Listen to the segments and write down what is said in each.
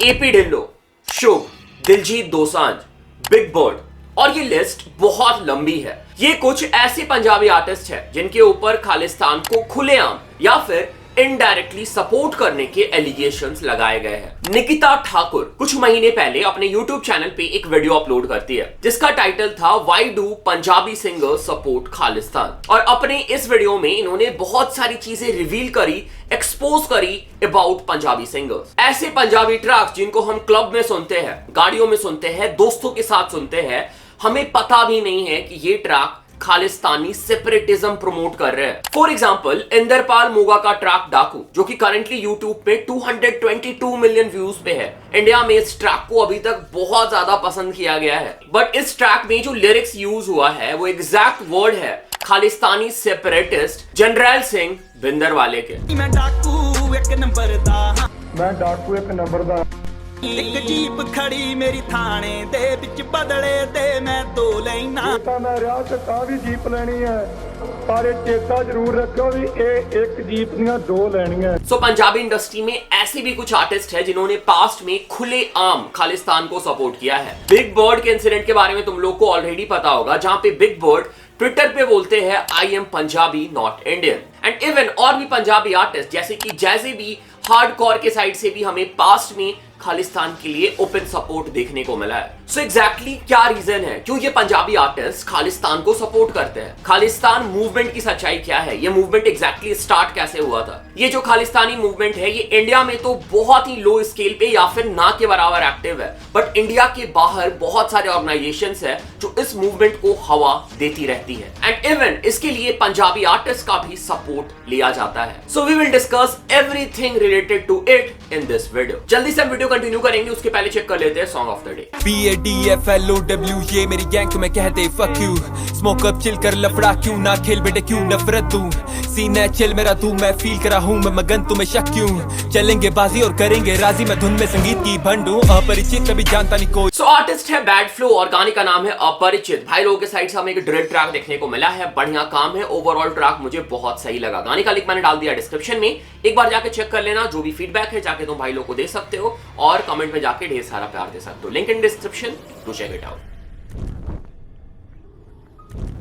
AP Dhillon, शुभ, Diljit Dosanjh, big bird और ये list बहुत लंबी है। ये कुछ ऐसे पंजाबी आर्टिस्ट हैं जिनके ऊपर खालिस्तान को खुलेआम या फिर इनडायरेक्टली सपोर्ट करने के एलिगेशंस लगाए गए हैं। निकिता ठाकुर कुछ महीने पहले अपने YouTube चैनल पे एक वीडियो अपलोड करती है जिसका टाइटल था why do Punjabi singers support Khalistan. और अपने इस वीडियो में इन्होंने बहुत सारी चीजें रिवील करी, एक्सपोज करी अबाउट पंजाबी सिंगर्स। ऐसे पंजाबी ट्रैक्स जिनको हम क्लब में सुनते हैं, गाड़ियों में सुनते हैं, दोस्तों के साथ सुनते हैं, हमें पता भी नहीं है कि ये ट्रैक खालिस्तानी सेपरेटिज्म प्रमोट कर रहे हैं। फॉर एग्जाम्पल इंदरपाल मोगा का ट्रैक डाकू जो कि करंटली यूट्यूब पे 222 मिलियन व्यूज पे है। इंडिया में इस ट्रैक को अभी तक बहुत ज्यादा पसंद किया गया है, बट इस ट्रैक में जो लिरिक्स यूज हुआ है वो एग्जैक्ट वर्ड है खालिस्तानी सेपरेटिस्ट जनरल सिंह भिंदरवाले के। मैं डाकू एक नंबर दा एक जीप खड़ी मेरी थाने दे विच बदले ते मैं दो लेना ਤਾਂ ਮੈਂ ਰਿਆ ਤੇ ਤਾਂ ਵੀ ਜੀਪ ਲੈਣੀ ਹੈ ਪਰ ਇਹ ਚੇਤਾ ਜ਼ਰੂਰ ਰੱਖਿਓ ਵੀ ਇਹ ਇੱਕ ਜੀਪ ਦੀਆਂ ਦੋ ਲੈਣੀਆਂ। सो पंजाबी इंडस्ट्री में ऐसे भी कुछ आर्टिस्ट हैं जिन्होंने पास्ट में खुलेआम खालिस्तान को सपोर्ट किया है। बिग बर्ड के इंसिडेंट के बारे में तुम लोग को ऑलरेडी पता होगा, जहां पे बिग बर्ड ट्विटर पे बोलते हैं I am Punjabi not Indian. And even और भी पंजाबी आर्टिस्ट जैसे कि जैसे भी हार्डकोर के साइड से भी हमें पास्ट में खालिस्तान के लिए ओपन सपोर्ट देखने को मिला है। सो एग्जैक्टली क्या रीजन है क्यों ये पंजाबी आर्टिस्ट खालिस्तान को सपोर्ट करते हैं? खालिस्तान मूवमेंट की सच्चाई क्या है? ये मूवमेंट एग्जैक्टली स्टार्ट कैसे हुआ था? ये जो खालिस्तानी मूवमेंट है ये इंडिया में तो बहुत ही लो स्केल पे या फिर ना के बराबर एक्टिव है, बट इंडिया के बाहर बहुत सारे ऑर्गेनाइजेशंस है जो इस मूवमेंट को हवा देती रहती है। एंड इवन इसके लिए पंजाबी आर्टिस्ट का भी सपोर्ट लिया जाता है। So we will discuss everything related to it in this video. जल्दी से हम वीडियो कंटिन्यू करेंगे, उसके पहले चेक कर लेते हैं song of the day. BADFLOW ये मेरी गैंग तुम्हें कहते fuck you, smoke up chill कर लफड़ा क्यों ना खेल बेटे क्यों नफरत दूं, सीना चिल मेरा तू मैं फील करा हूं मैं मगन तुम्हें शक क्यों, चलेंगे बाजी और करेंगे राजी मैं धुन में संगीत की भंडू अपरिचित कभी जानता नहीं कोई। सो आर्टिस्ट है बैड फ्लो और गाने का नाम है अपरिचित। भाई लोगों के साइड से हमें एक ड्रिल ट्रैक देखने को मिला है, बढ़िया काम है। ओवरऑल ट्रैक मुझे बहुत सही लगा। गाने का लिंक मैंने डाल दिया डिस्क्रिप्शन में, एक बार जाके चेक कर लेना। जो भी फीडबैक है जाके तुम भाई लोग को दे सकते हो और कमेंट में जाके ढेर सारा प्यार दे सकते हो। Link in description, do check it out.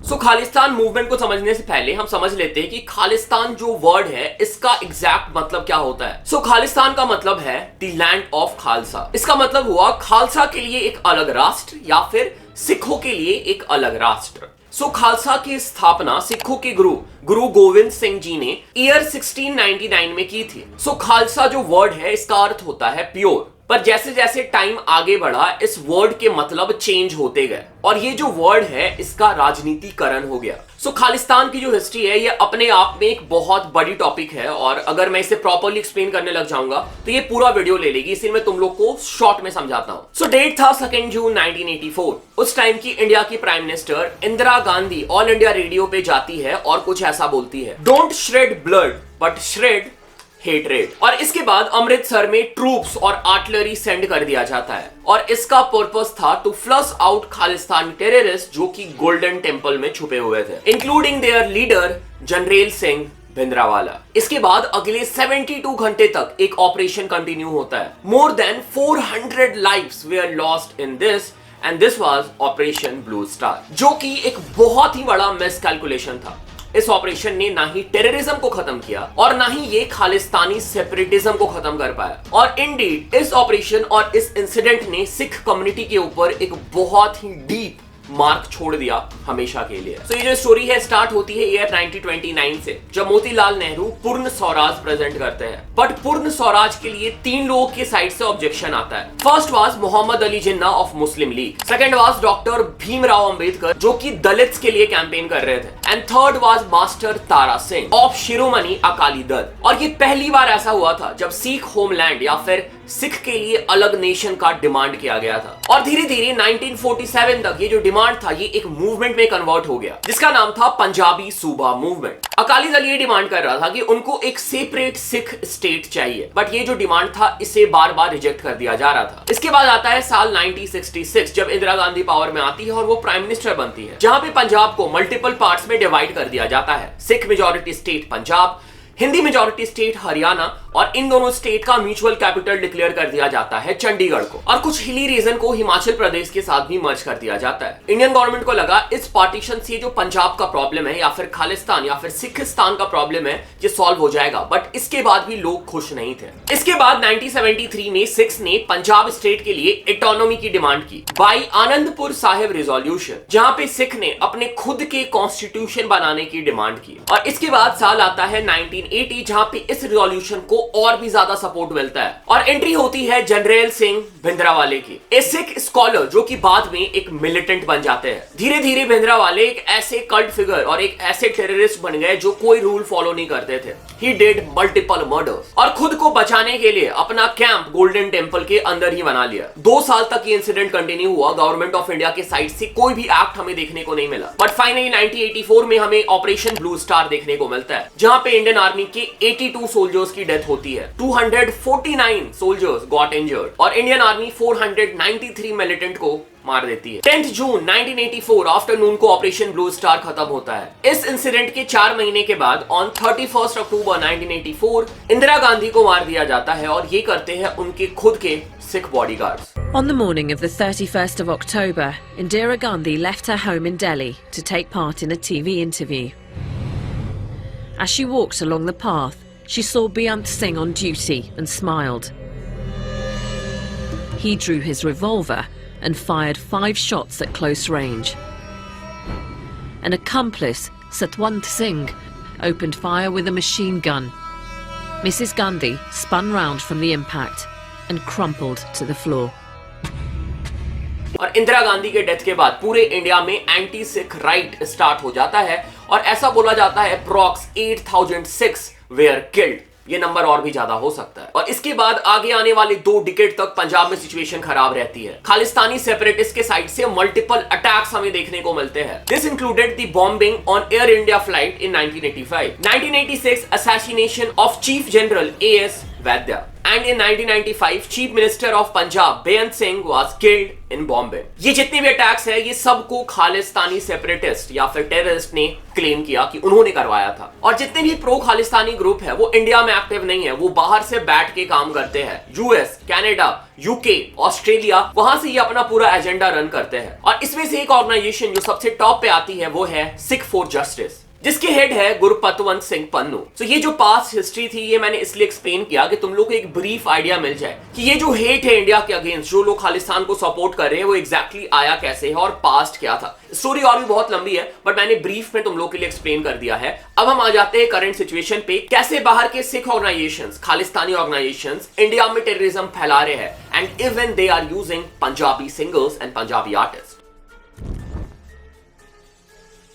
So Khalistan movement को समझने से पहले हम समझ लेते हैं कि खालिस्तान जो वर्ड है इसका एग्जैक्ट मतलब क्या होता है। सो खालिस्तान का मतलब है द लैंड ऑफ खालसा। इसका मतलब हुआ खालसा के लिए एक अलग राष्ट्र या फिर सिखों के लिए एक अलग राष्ट्र। सो खालसा की स्थापना सिखों के गुरु गोविंद सिंह जी ने ईयर 1699 में की थी। सो खालसा जो वर्ड है इसका अर्थ होता है प्योर, पर जैसे जैसे टाइम आगे बढ़ा इस वर्ड के मतलब चेंज होते गए और ये जो वर्ड है इसका राजनीतिकरण हो गया। सो खालिस्तान की जो हिस्ट्री है ये अपने आप में एक बहुत बड़ी टॉपिक है और अगर मैं इसे प्रॉपर्ली एक्सप्लेन करने लग जाऊंगा तो ये पूरा वीडियो ले लेगी, इसलिए मैं तुम लोग को शॉर्ट में समझाता हूं। सो डेट था 2 जून 1984। उस टाइम की इंडिया की prime minister Indira Gandhi all India radio पे जाती है और कुछ ऐसा बोलती है, don't shred blood but shred hatred. और इसके बाद अमृतसर में ट्रूप्स और आर्टिलरी सेंड कर दिया जाता है और इसका पर्पस था to flush out Khalistani terrorist जो कि गोल्डन टेंपल में छुपे हुए थे, including their leader General Singh Bhindranwale. इसके बाद अगले 72 घंटे तक एक ऑपरेशन कंटिन्यू होता है। More than 400 lives where lost in this and this was operation blue star, जो कि एक बहुत ही बड़ा मिस कैलकुलेशन था। इस ऑपरेशन ने ना ही टेररिज्म को खत्म किया और ना ही ये खालिस्तानी सेपरेटिज्म को खत्म कर पाया। और इंडीड इस ऑपरेशन और इस इंसिडेंट ने सिख कम्युनिटी के ऊपर एक बहुत ही डीप मार्क छोड़ दिया हमेशा के लिए। तो ये जो स्टोरी है स्टार्ट होती है ईयर 1929 से, जब मोतीलाल नेहरू पूर्ण स्वराज प्रेजेंट करते हैं। बट पूर्ण स्वराज के लिए 3 लोगों के साइड से ऑब्जेक्शन आता है। First was Mohammad Ali Jinnah of Muslim League, second was doctor Bhimrao Ambedkar जो कि दलित्स के लिए कैंपेन कर रहे थे, and third was Master Tara Singh of Shiromani Akali Dal. और ये पहली बार ऐसा हुआ था जब सिख होमलैंड या फिर सिख के लिए अलग नेशन का डिमांड किया गया था। और धीरे धीरे 1947 तक ये जो डिमांड था ये एक मूवमेंट में कन्वर्ट हो गया जिसका नाम था पंजाबी सूबा मूवमेंट। अकाली दल ये डिमांड कर रहा था कि उनको एक सेपरेट सिख स्टेट चाहिए, बट ये जो डिमांड था इसे बार बार रिजेक्ट कर दिया जा रहा था। इसके बाद आता है साल 1966 जब इंदिरा गांधी पावर में आती है और वो प्राइम मिनिस्टर बनती है, जहां पे पंजाब को मल्टीपल पार्ट्स में डिवाइड कर दिया जाता है। Sikh majority state Punjab, Hindi majority state Haryana और इन दोनों स्टेट का म्यूचुअल कैपिटल डिक्लेयर कर दिया जाता है चंडीगढ़ को, और कुछ हिली रीजन को हिमाचल प्रदेश के साथ भी मर्ज कर दिया जाता है। इंडियन गवर्नमेंट को लगा इस पार्टीशन से जो पंजाब का प्रॉब्लम है या फिर खालिस्तान या फिर सिखिस्तान का प्रॉब्लम है ये सॉल्व हो जाएगा, बट इसके बाद भी लोग खुश नहीं थे। इसके बाद 1973 में सिख्स ने पंजाब स्टेट के लिए ऑटोनॉमी की डिमांड की बाय आनंदपुर साहिब रिजोल्यूशन, जहां पे सिख ने अपने खुद के कॉन्स्टिट्यूशन बनाने की डिमांड की। और इसके बाद साल आता है 1980, जहां पे इस रिजोल्यूशन को और भी ज्यादा सपोर्ट मिलता है और एंट्री होती है जनरल सिंह भिंद्रावाले की, एक सिख स्कॉलर जो कि बाद में एक मिलिटेंट बन जाते हैं। धीरे धीरे भिंद्रावाले एक ऐसे कल्ट फिगर और एक ऐसे टेररिस्ट बन गए जो कोई रूल फॉलो नहीं करते थे। ही डिड मल्टीपल मर्डर्स और खुद को बचाने के लिए अपना कैंप गोल्डन टेंपल के अंदर ही बना लिया। 2 साल तक ये इंसिडेंट कंटिन्यू हुआ। गवर्नमेंट ऑफ इंडिया के साइड से कोई भी एक्ट हमें देखने को नहीं मिला, बट फाइनली 1984 में हमें ऑपरेशन ब्लू स्टार देखने को मिलता है, जहां पे इंडियन आर्मी के 82 सोल्जर्स की डेथ होती है, 249 सोल्जर्स गॉट इंजर्ड और इंडियन आर्मी 493 मिलिटेंट को मार देती है। 10 जून 1984 आफ्टरनून को ऑपरेशन ब्लू स्टार खत्म होता है। इस इंसिडेंट के 4 महीने के बाद ऑन 31 अक्टूबर 1984 इंदिरा गांधी को मार दिया जाता है और ये करते हैं उनके खुद के Sikh bodyguards. On the morning of the 31st of October, Indira Gandhi left her home in Delhi to take part in a TV interview. As she walked along the path, she saw Beyant Singh on duty and smiled. He drew his revolver and fired 5 shots at close range. An accomplice, Satwant Singh, opened fire with a machine gun. Mrs. Gandhi spun round from the impact and crumpled to the floor. और इंदिरा गांधी के death के बाद पूरे India में anti Sikh right start हो जाता है और ऐसा बोला जाता है अप्रॉक्स 8000 सिख्स वेयर किल्ड। ये नंबर और भी ज्यादा हो सकता है। और इसके बाद आगे आने वाले 2 डिकेड तक पंजाब में सिचुएशन खराब रहती है। खालिस्तानी सेपरेटिस्ट के साइड से मल्टीपल अटैक्स हमें देखने को मिलते हैं। This included the bombing on air India flight in 1985, 1986 assassination of Chief General A.S. Vaidya, and in 1995 Chief Minister of Punjab Beyant Singh was killed in Bombay। ये जितने भी अटैक्स है ये सबको खालिस्तानी सेपरेटिस्ट या फिर टेररिस्ट ने क्लेम किया कि उन्होंने करवाया था। और जितने भी प्रो खालिस्तानी ग्रुप है वो इंडिया में एक्टिव नहीं है, वो बाहर से बैठ के काम करते हैं। यूएस, कनाडा, यूके, ऑस्ट्रेलिया, वहां से ये अपना पूरा एजेंडा रन करते हैं। और इसमें से एक ऑर्गेनाइजेशन जो सबसे टॉप पे आती है वो है सिख फॉर जस्टिस, जिसके हेड है गुरपतवंत सिंह पन्नू। तो ये जो पास्ट हिस्ट्री थी ये मैंने इसलिए एक्सप्लेन किया कि तुम लोग को एक ब्रीफ आइडिया मिल जाए कि ये जो हेट है इंडिया के अगेंस्ट, जो लोग खालिस्तान को सपोर्ट कर रहे हैं, वो एग्जैक्टली आया कैसे है और पास्ट क्या था। स्टोरी और भी बहुत लंबी है बट मैंने ब्रीफ में तुम लोग के लिए एक्सप्लेन कर दिया है। अब हम आ जाते हैं करंट सिचुएशन पे, कैसे बाहर के Sikh organisations, Khalistani organisations India में टेररिज्म फैला रहे हैं and even they are using Punjabi singers and Punjabi artist.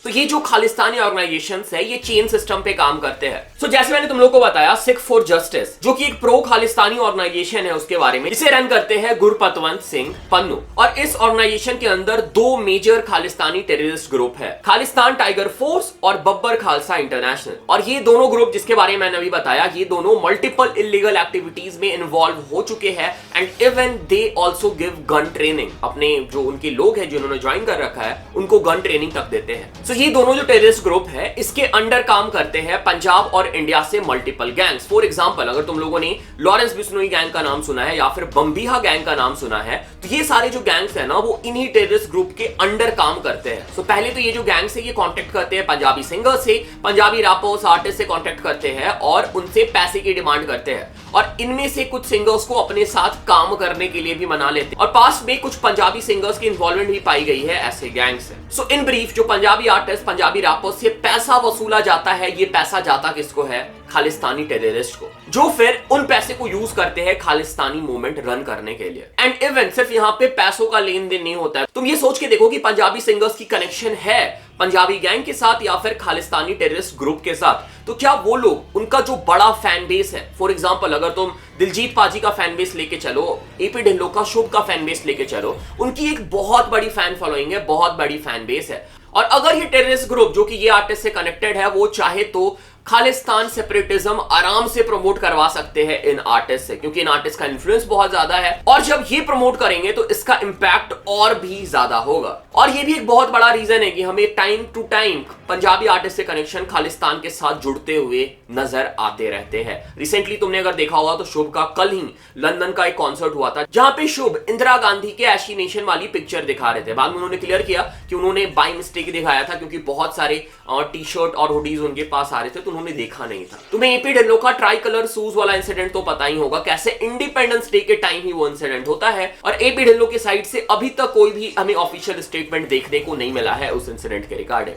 तो ये जो खालिस्तानी ऑर्गेनाइजेशंस है ये चेन सिस्टम पे काम करते हैं। सो जैसे मैंने तुम लोग को बताया सिख फॉर जस्टिस जो कि एक प्रो खालिस्तानी ऑर्गेनाइजेशन है उसके बारे में, जिसे रन करते हैं गुरपतवंत सिंह पन्नू। और इस ऑर्गेनाइजेशन के अंदर 2 मेजर खालिस्तानी टेररिस्ट ग्रुप है, खालिस्तान टाइगर फोर्स और बब्बर खालसा इंटरनेशनल। और ये दोनों ग्रुप जिसके बारे में मैंने अभी बताया, ये दोनों मल्टीपल इलीगल एक्टिविटीज में इन्वॉल्व हो चुके हैं and even they also give gun training. अपने जो उनके लोग हैं जिन्होंने ज्वाइन कर रखा है उनको गन ट्रेनिंग तक देते हैं। So, ये दोनों जो टेररिस्ट ग्रुप है इसके अंडर काम करते हैं पंजाब और इंडिया से मल्टीपल गैंग्स। फॉर एग्जांपल अगर तुम लोगों ने लॉरेंस बिश्नोई गैंग का नाम सुना है या फिर बम्बीहा गैंग का नाम सुना है, तो ये सारे जो गैंग्स है ना वो इन्हीं टेररिस्ट ग्रुप के अंडर काम करते हैं। सो पहले तो ये जो गैंग्स है ये कांटेक्ट करते हैं पंजाबी सिंगर्स से, पंजाबी रैपर्स आर्टिस्ट से कांटेक्ट करते हैं और उनसे पैसे की डिमांड करते हैं। और इनमें से कुछ सिंगर्स को अपने साथ काम करने के लिए भी मना लेते हैं और पास्ट में कुछ पंजाबी सिंगर्स की इन्वॉल्वमेंट भी पाई गई है ऐसे गैंग से। सो इन ब्रीफ जो पंजाबी आर्टिस्ट, पंजाबी रैपर्स से पैसा वसूला जाता है, ये पैसा जाता किसको है? खालिस्तानी टेररिस्ट को, जो फिर उन पैसे को यूज करते हैं खालिस्तानी मूवमेंट रन करने के लिए। एंड इवन सिर्फ यहाँ पे पैसों का लेन देन नहीं होता है। तुम ये सोच के देखो कि पंजाबी सिंगर्स की कनेक्शन है पंजाबी गैंग के साथ या फिर खालिस्तानी टेररिस्ट ग्रुप के साथ, तो क्या वो लोग, उनका जो बड़ा फैन बेस है, फॉर एग्जांपल अगर तुम दिलजीत पाजी का फैन बेस लेके चलो, एपी ढिल्लों का, शुभ का फैन बेस लेके चलो, उनकी एक बहुत बड़ी फैन फॉलोइंग है, बहुत बड़ी फैन बेस है। और अगर ये टेररिस्ट ग्रुप जो कि ये आर्टिस्ट से कनेक्टेड है वो चाहे तो खालिस्तान सेपरेटिज्म आराम से प्रमोट करवा सकते हैं इन आर्टिस्ट से, क्योंकि इन आर्टिस्ट का इन्फ्लुएंस बहुत ज्यादा है और जब ये प्रमोट करेंगे तो इसका इंपैक्ट और भी ज्यादा होगा। और ये भी एक बहुत बड़ा रीजन है कि हमें time to time Punjabi artist से कनेक्शन खालिस्तान के साथ जुड़ते हुए नजर आते रहते हैं। रिसेंटली तुमने अगर देखा होगा तो शुभ का कल ही लंदन का एक कॉन्सर्ट हुआ था, जहां पे शुभ इंदिरा गांधी के एशिनेशन वाली पिक्चर दिखा रहे थे। बाद में उन्होंने क्लियर किया कि उन्होंने बाय मिस्टेक दिखाया था, क्योंकि बहुत सारे टी शर्ट और हुडीज उनके पास आ रहे थे तो उन्होंने देखा नहीं था। तुम्हें एपी ढिल्लों का ट्राई कलर शूज वाला इंसिडेंट तो पता ही होगा, कैसे इंडिपेंडेंस डे के टाइम ही वो इंसिडेंट होता है और एपी ढिल्लों की साइड से अभी तक कोई भी हमें ऑफिशियल स्टेटमेंट देखने को नहीं मिला है उस इंसिडेंट के regarding.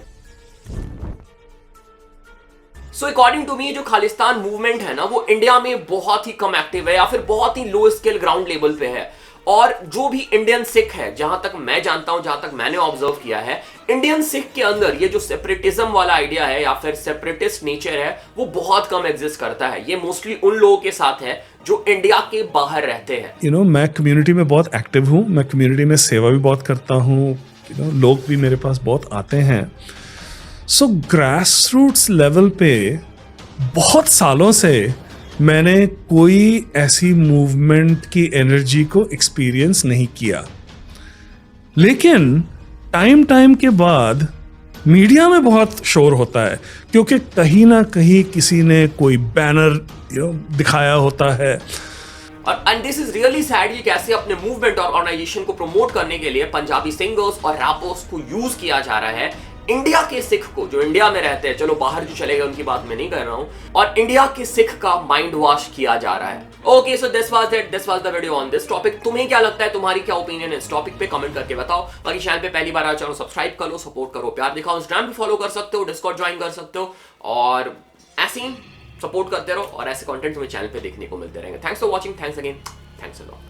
So according to me जो खालिस्तान मूवमेंट है ना, वो इंडिया में बहुत ही कम एक्टिव है या फिर बहुत ही लो स्केल ग्राउंड लेवल पे है। और जो भी इंडियन सिख है, जहां तक मैं जानता हूं, जहां तक मैंने ऑब्जर्व किया है, इंडियन सिख के अंदर ये जो सेपरेटिज्म वाला आइडिया है या फिर सेपरेटिस्ट नेचर है वो बहुत कम एग्जिस्ट करता है। ये मोस्टली उन लोगों के साथ है जो इंडिया के बाहर रहते हैं। मैं कम्युनिटी में बहुत एक्टिव हूँ, मैं कम्युनिटी में सेवा भी बहुत करता हूँ, लोग भी मेरे पास बहुत आते हैं। सो ग्रास रूट्स लेवल पे बहुत सालों से मैंने कोई ऐसी मूवमेंट की एनर्जी को एक्सपीरियंस नहीं किया, लेकिन टाइम के बाद मीडिया में बहुत शोर होता है, क्योंकि कहीं ना कहीं किसी ने कोई बैनर दिखाया होता है। और and this is really sad कि कैसे अपने मूवमेंट और ऑर्गेनाइजेशन को प्रमोट करने के लिए पंजाबी सिंगर्स और रैपर्स को यूज किया जा रहा है। इंडिया के सिख को, जो इंडिया में रहते हैं, चलो बाहर जो चले गए उनकी बात मैं नहीं कर रहा हूं, और इंडिया के सिख का माइंड वॉश किया जा रहा है। Okay, so this was the video on this topic. तुम्हें क्या लगता है, तुम्हारी क्या ओपिनियन है इस टॉपिक पे, कमेंट करके बताओ। बाकी चैनल पे पहली बार आए चैनल सब्सक्राइब कर लो, सपोर्ट करो, प्यार दिखाओ। इंस्टाग्राम पे फॉलो कर सकते हो, डिस्कॉर्ड ज्वाइन कर सकते हो, और ऐसे ही सपोर्ट करते रहो और ऐसे कंटेंट तुम्हें चैनल पे देखने को मिलते रहेंगे। Thanks for watching, thanks again, thanks a lot.